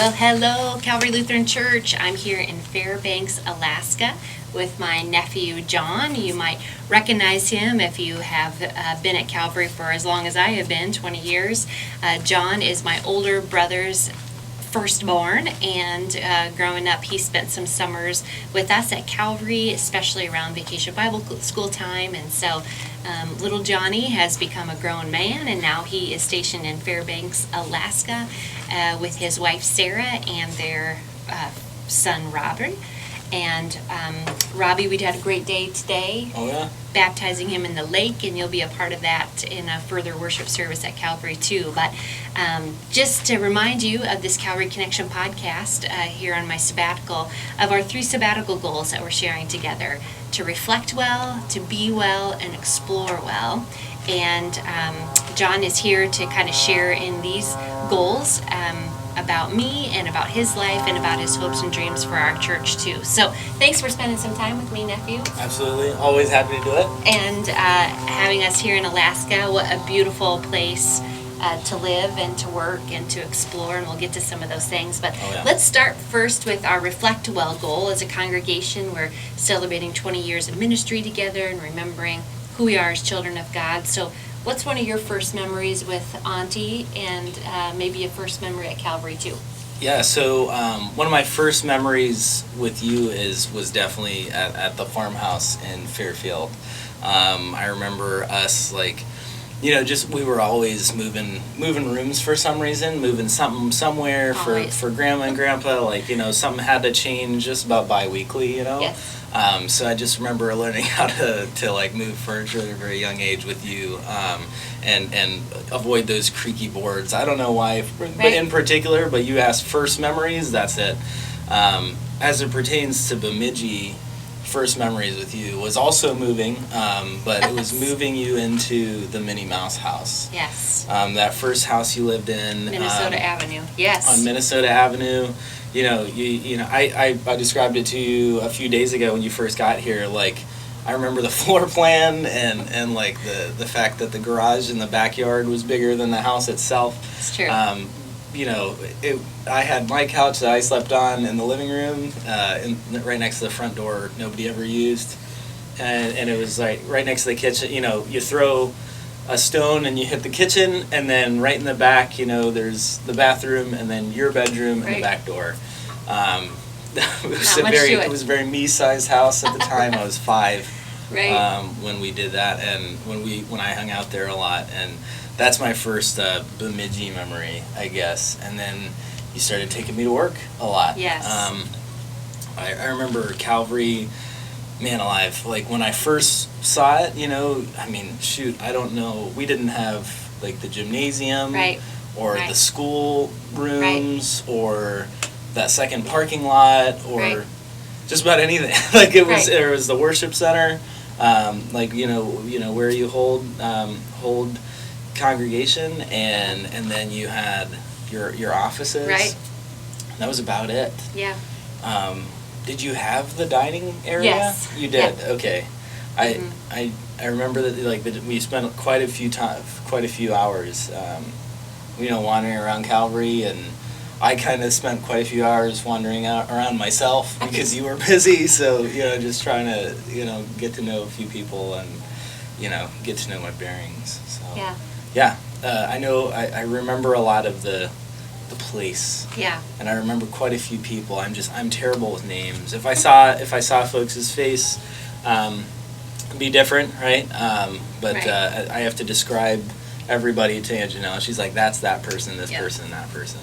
Well, hello, Calvary Lutheran Church. I'm here in Fairbanks, Alaska with my nephew, John. You might recognize him if you have been at Calvary for as long as I have been, 20 years. John is my older brother's firstborn, and growing up, he spent some summers with us at Calvary, especially around Vacation Bible School time. And so little Johnny has become a grown man, and now he is stationed in Fairbanks, Alaska, with his wife Sarah and their son Robin. And Robbie, we had a great day today. Oh, yeah? Baptizing him in the lake, and you'll be a part of that in a further worship service at Calvary too. But just to remind you of this Calvary Connection podcast here on my sabbatical, of our 3 sabbatical goals that we're sharing together: to reflect well, to be well, and explore well. And John is here to kind of share in these goals about me and about his life and about his hopes and dreams for our church too. So thanks for spending some time with me, nephew. Absolutely. Always happy to do it. And having us here in Alaska. What a beautiful place to live and to work and to explore, and we'll get to some of those things. But let's start first with our Reflect Well goal. As a congregation, we're celebrating 20 years of ministry together and remembering who we are as children of God. So what's one of your first memories with Auntie, and maybe a first memory at Calvary too? Yeah, so one of my first memories with you was definitely at the farmhouse in Fairfield. I remember us, just we were always moving rooms for some reason, moving something somewhere for Grandma and Grandpa. Something had to change just about bi-weekly, Yes. So I just remember learning how to move furniture at a very young age with you, and avoid those creaky boards. I don't know why, in particular, but you asked first memories. That's it. As it pertains to Bemidji, first memories with you was also moving, but it was moving you into the Minnie Mouse house. Yes. That first house you lived in, Minnesota Avenue. Yes. On Minnesota Avenue. I described it to you a few days ago when you first got here. I remember the floor plan and the fact that the garage in the backyard was bigger than the house itself. It's true. I had my couch that I slept on in the living room, right next to the front door. Nobody ever used, and it was right next to the kitchen. You throw a stone and you hit the kitchen, and then right in the back, there's the bathroom, and then your bedroom and the back door. It was a very me-sized house at the time. I was 5 when we did that, and when I hung out there a lot, and that's my first Bemidji memory, I guess. And then you started taking me to work a lot. Yes. I remember Calvary. Man alive, when I first saw it, I don't know, we didn't have the gymnasium or the school rooms or that second parking lot or just about anything. It was the worship center, where you hold congregation, and then you had your offices. Right. That was about it. Yeah. Did you have the dining area? Yes. You did. Yeah. Okay. I remember that we spent quite a few hours, wandering around Calvary, and I kind of spent quite a few hours wandering around myself because you were busy. So just trying to get to know a few people and get to know my bearings. So yeah. I know. I remember a lot of the place. Yeah. And I remember quite a few people. I'm terrible with names. If I saw folks' face, it'd be different, right? But I have to describe everybody to Aunt Genelle. She's like, that's that person, this person, that person.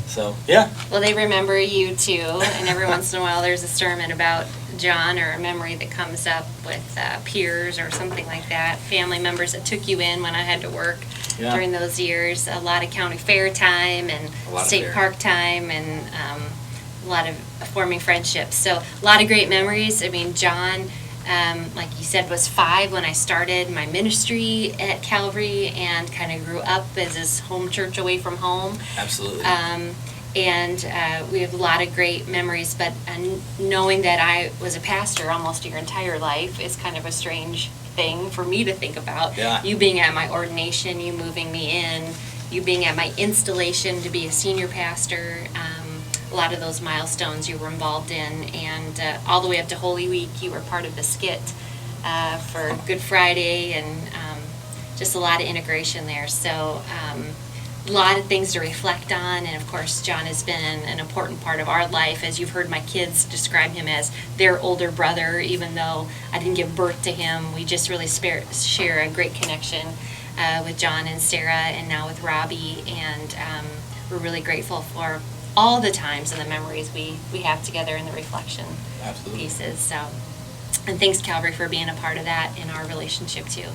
So, yeah. Well, they remember you too, and every once in a while there's a sermon about John or a memory that comes up with peers or something like that, family members that took you in when I had to work during those years. A lot of county fair time and state park time, and a lot of forming friendships. So a lot of great memories. John, like you said, was 5 when I started my ministry at Calvary and kind of grew up as his home church away from home. Absolutely. And we have a lot of great memories, but knowing that I was a pastor almost your entire life is kind of a strange thing for me to think about. Yeah. You being at my ordination, you moving me in, you being at my installation to be a senior pastor, a lot of those milestones you were involved in, and all the way up to Holy Week, you were part of the skit for Good Friday, and just a lot of integration there. So a lot of things to reflect on, and of course John has been an important part of our life. As you've heard my kids describe him as their older brother, even though I didn't give birth to him. We just really share a great connection with John and Sarah, and now with Robbie, and we're really grateful for all the times and the memories we have together in the reflection Absolutely. pieces. So, and thanks Calvary for being a part of that in our relationship too.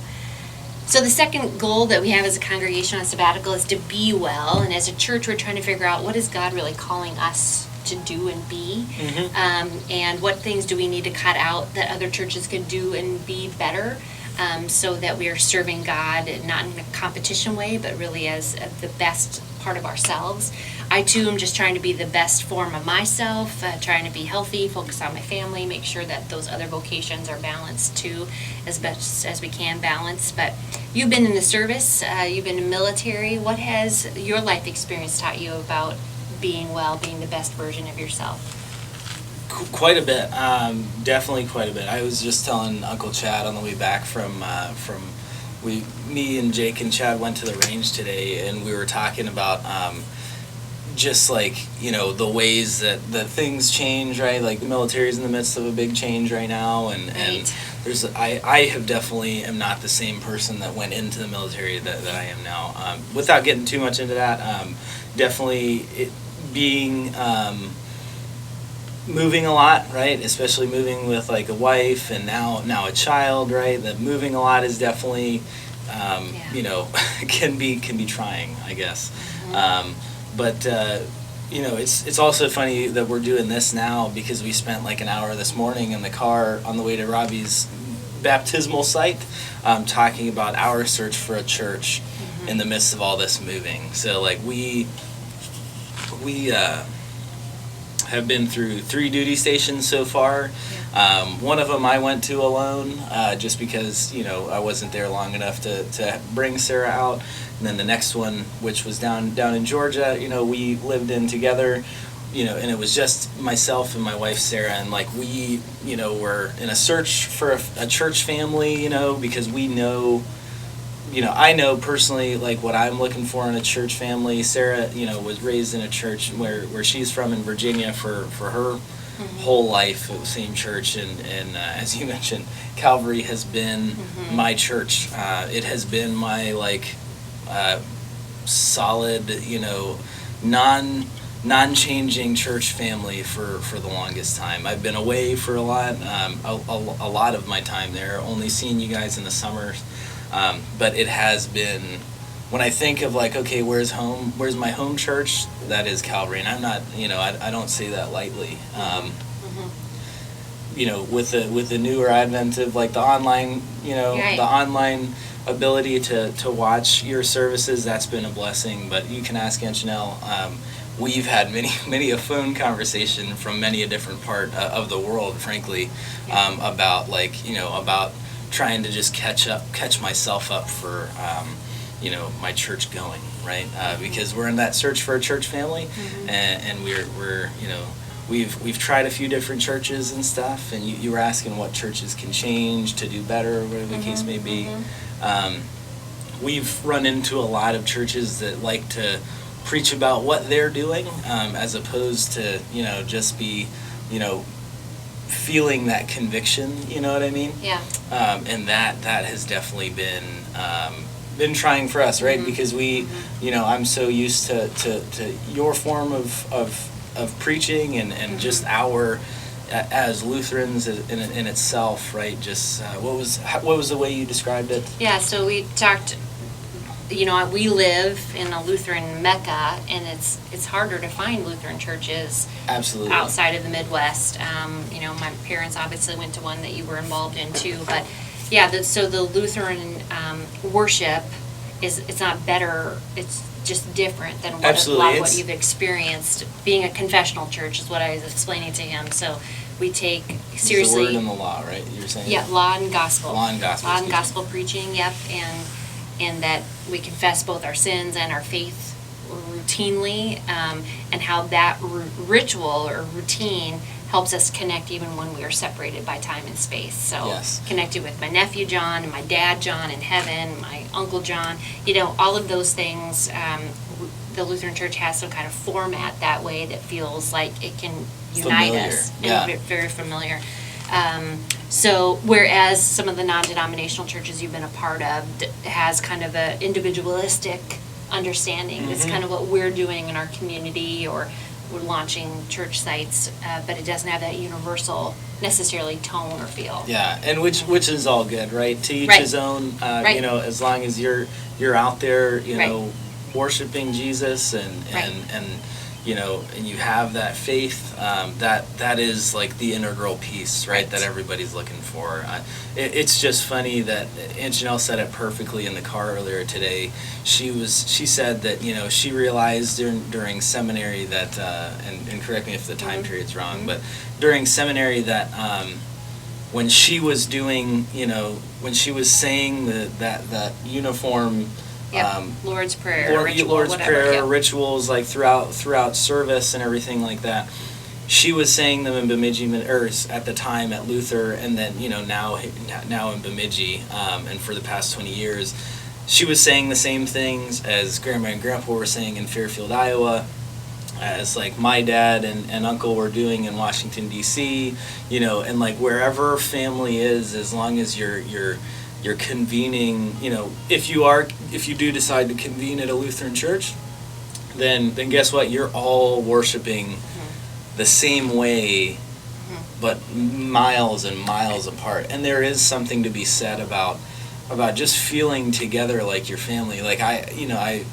So the second goal that we have as a congregation on sabbatical is to be well, and as a church we're trying to figure out what is God really calling us to do and be, and what things do we need to cut out that other churches can do and be better, so that we are serving God not in a competition way, but really as the best part of ourselves. I too am just trying to be the best form of myself, trying to be healthy, focus on my family, make sure that those other vocations are balanced too, as best as we can balance. But you've been in the service, you've been in the military. What has your life experience taught you about being well, being the best version of yourself? Quite a bit, definitely quite a bit. I was just telling Uncle Chad on the way back from me and Jake and Chad went to the range today, and we were talking about just like, the ways that things change, right? Like the military's in the midst of a big change right now, and there's I have definitely am not the same person that went into the military that I am now. Without getting too much into that, definitely being moving a lot, right? Especially moving with like a wife and now a child, right? That moving a lot is definitely can be trying, I guess. But it's also funny that we're doing this now because we spent like an hour this morning in the car on the way to Robbie's baptismal site, talking about our search for a church in the midst of all this moving. So like we have been through 3 duty stations so far. One of them I went to alone, just because I wasn't there long enough to bring Sarah out. And then the next one, which was down in Georgia, we lived in together, and it was just myself and my wife Sarah, and like we, were in a search for a church family, because we know, I know personally like what I'm looking for in a church family. Sarah, was raised in a church where she's from in Virginia for her whole life, at the same church, and as you mentioned, Calvary has been my church. It has been my like solid, non-changing church family for the longest time. I've been away for a lot of my time there, only seeing you guys in the summers, but it has been, when I think of like, okay, where's my home church, that is Calvary, and I'm not, I don't say that lightly. With the newer advent of like the online, Right. the online ability to watch your services, that's been a blessing. But you can ask Aunt Genelle. We've had many a phone conversation from many a different part of the world, frankly, about like, about trying to just catch myself up for, my church going, right? Because we're in that search for a church family, and we're we've tried a few different churches and stuff, and you were asking what churches can change to do better, or whatever the case may be. We've run into a lot of churches that like to preach about what they're doing, as opposed to, just be, feeling that conviction, you know what I mean? Yeah. And that has definitely been trying for us, right? Because we, I'm so used to your form of preaching and just our, as Lutherans in itself, right? Just what was the way you described it? Yeah, so we talked, we live in a Lutheran Mecca, and it's harder to find Lutheran churches Absolutely. outside of the Midwest. My parents obviously went to one that you were involved in too, but yeah, so the Lutheran worship it's not better, it's just different than a lot of what you've experienced. Being a confessional church is what I was explaining to him. So we take seriously. It's the word and the law, right? You're saying. Yeah, law and gospel. Law and gospel. Law and gospel preaching. Yep, and that we confess both our sins and our faith routinely, and how that ritual or routine helps us connect even when we are separated by time and space. So Yes. connected with my nephew John and my dad John in heaven, my uncle John, all of those things. The Lutheran Church has some kind of format that way that feels like it can unite Familiar. us, Yeah. and very familiar. So whereas some of the non-denominational churches you've been a part of has kind of a individualistic understanding. It's kind of what we're doing in our community, or we're launching church sites, but it doesn't have that universal necessarily tone or feel. Yeah, and which is all good, right? To each Right. his own. Right. As long as you're out there, Right. worshiping Jesus Right. and you have that faith, that is like the integral piece, right? Right. That everybody's looking for. It's just funny that Aunt Genelle said it perfectly in the car earlier today. She said that she realized during seminary that and correct me if the time period's wrong, but during seminary that when she was doing when she was saying that uniform. Yep. Lord's Prayer, ritual, Lord's whatever. Prayer, Yep. rituals like throughout service and everything like that. She was saying them in Bemidji, or at the time at Luther, and then now in Bemidji, and for the past 20 years, she was saying the same things as Grandma and Grandpa were saying in Fairfield, Iowa, as like my dad and uncle were doing in Washington D.C. And like wherever family is, as long as you're convening, if you do decide to convene at a Lutheran church, then guess what? You're all worshiping the same way, but miles and miles apart. And there is something to be said about just feeling together like your family. Like I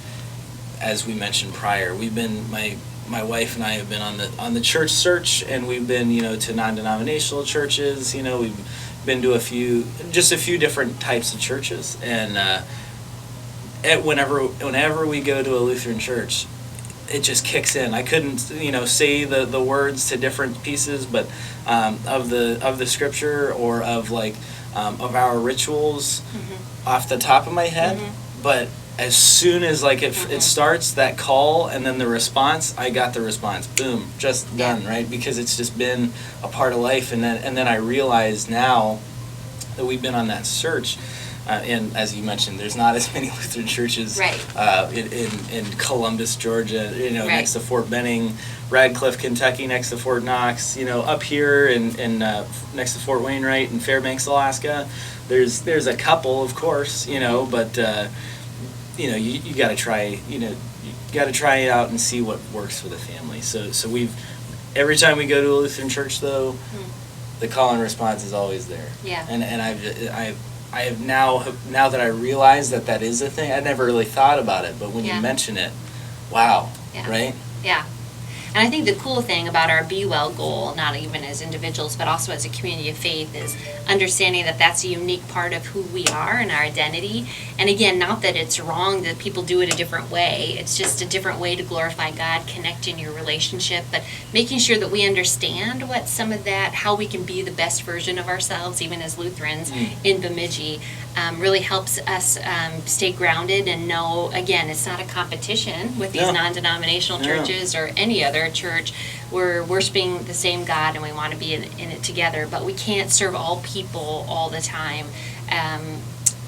as we mentioned prior, my wife and I have been on the church search, and we've been to non-denominational churches. We've been to a few different types of churches, and whenever we go to a Lutheran church, it just kicks in. I couldn't say the words to different pieces, but of the scripture or of of our rituals off the top of my head, but as soon as it starts, that call and then the response, I got the response. Boom, just done, right? Because it's just been a part of life, and then I realize now that we've been on that search, and as you mentioned, there's not as many Lutheran churches in Columbus, Georgia, Right. next to Fort Benning, Radcliffe, Kentucky, next to Fort Knox, up here and next to Fort Wainwright in Fairbanks, Alaska. There's a couple, of course, but you got to try, you got to try it out and see what works for the family. So every time we go to a Lutheran church, though, the call and response is always there. Yeah. And I have now that I realize that is a thing. I never really thought about it, but when you mention it, wow, right? Yeah. And I think the cool thing about our Be Well goal, not even as individuals, but also as a community of faith, is understanding that that's a unique part of who we are and our identity. And again, not that it's wrong that people do it a different way. It's just a different way to glorify God, connect in your relationship, but making sure that we understand what some of that, how we can be the best version of ourselves, even as Lutherans in Bemidji, really helps us stay grounded and know, again, it's not a competition with these non-denominational churches or any other church. We're worshiping the same God and we want to be in it together, but we can't serve all people all the time,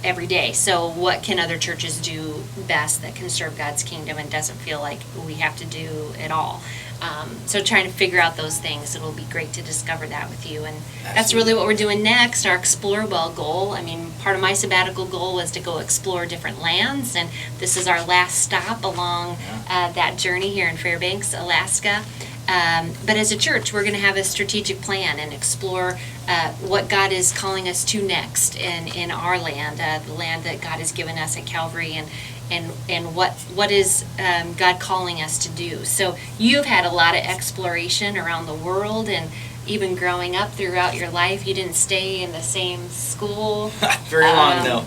every day. So what can other churches do best that can serve God's kingdom and doesn't feel like we have to do it all? So trying to figure out those things, it'll be great to discover that with you. And that's really what we're doing next, our Explore Well goal. I mean, part of my sabbatical goal was to go explore different lands, and this is our last stop along that journey here in Fairbanks, Alaska. But as a church, we're going to have a strategic plan and explore what God is calling us to next in our land, the land that God has given us at Calvary, and what is God calling us to do. So you've had a lot of exploration around the world, and even growing up throughout your life, you didn't stay in the same school. Very long, no.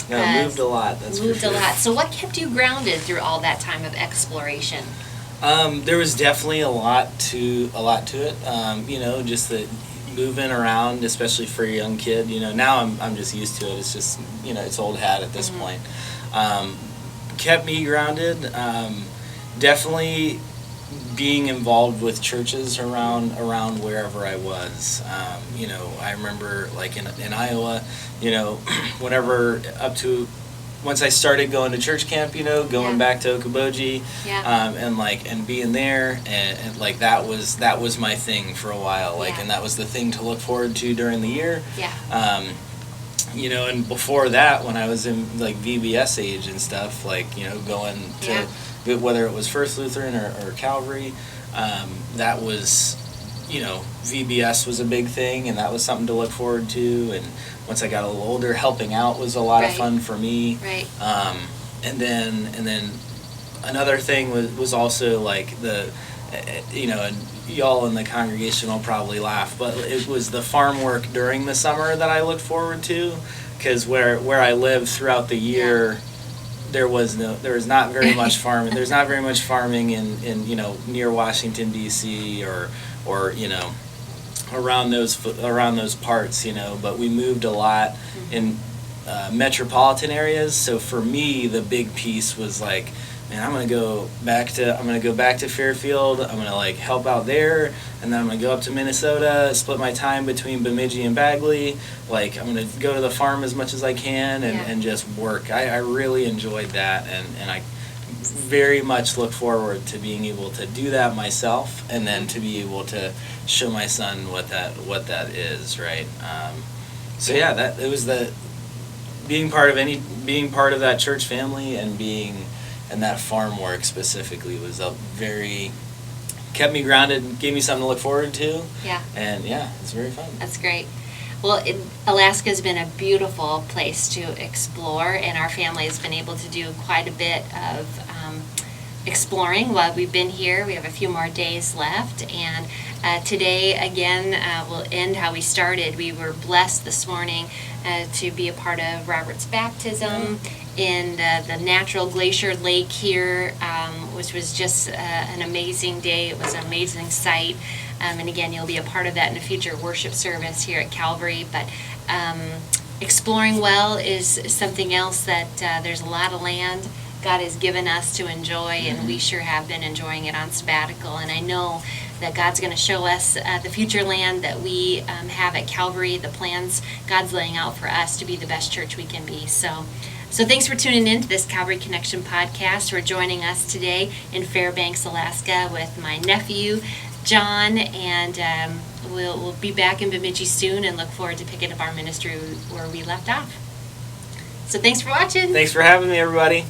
No, moved a lot, that's for sure. Moved a lot. So what kept you grounded through all that time of exploration? There was definitely a lot to it. Just the moving around, especially for a young kid. Now I'm just used to it. It's just it's old hat at this point. Kept me grounded. definitely being involved with churches around wherever I was. I remember like in Iowa, whenever up to once I started going to church camp, going back to Okoboji, and being there, and like that was my thing for a while, and that was the thing to look forward to during the year. And before that, when I was in like VBS age and stuff, going to whether it was First Lutheran or Calvary, that was, VBS was a big thing, and that was something to look forward to. And once I got a little older, helping out was a lot of fun for me. And then another thing was also like and y'all in the congregation will probably laugh, but it was the farm work during the summer that I looked forward to, because where I lived throughout the year, there was not very much farming. There's not very much farming in near Washington D.C. or around those parts, but we moved a lot in metropolitan areas. So for me, the big piece was like, man, I'm gonna go back to Fairfield. I'm gonna help out there, and then I'm gonna go up to Minnesota, split my time between Bemidji and Bagley. I'm gonna go to the farm as much as I can and just work. I really enjoyed that, and I very much look forward to being able to do that myself, and then to be able to show my son what that is, right? That it was being part of that church family and that farm work specifically was kept me grounded, gave me something to look forward to. And it's very fun. That's great. Well, Alaska's been a beautiful place to explore, and our family has been able to do quite a bit of exploring while we've been here. We have a few more days left, and today, again, we'll end how we started. We were blessed this morning to be a part of Robert's baptism in the natural glacier lake here, which was just an amazing day. It was an amazing sight. And again, you'll be a part of that in a future worship service here at Calvary. But exploring well is something else that there's a lot of land God has given us to enjoy, and we sure have been enjoying it on sabbatical. And I know that God's going to show us the future land that we have at Calvary, the plans God's laying out for us to be the best church we can be. So thanks for tuning in to this Calvary Connection podcast. We're joining us today in Fairbanks, Alaska with my nephew, John, and we'll be back in Bemidji soon and look forward to picking up our ministry where we left off. So thanks for watching. Thanks for having me, everybody.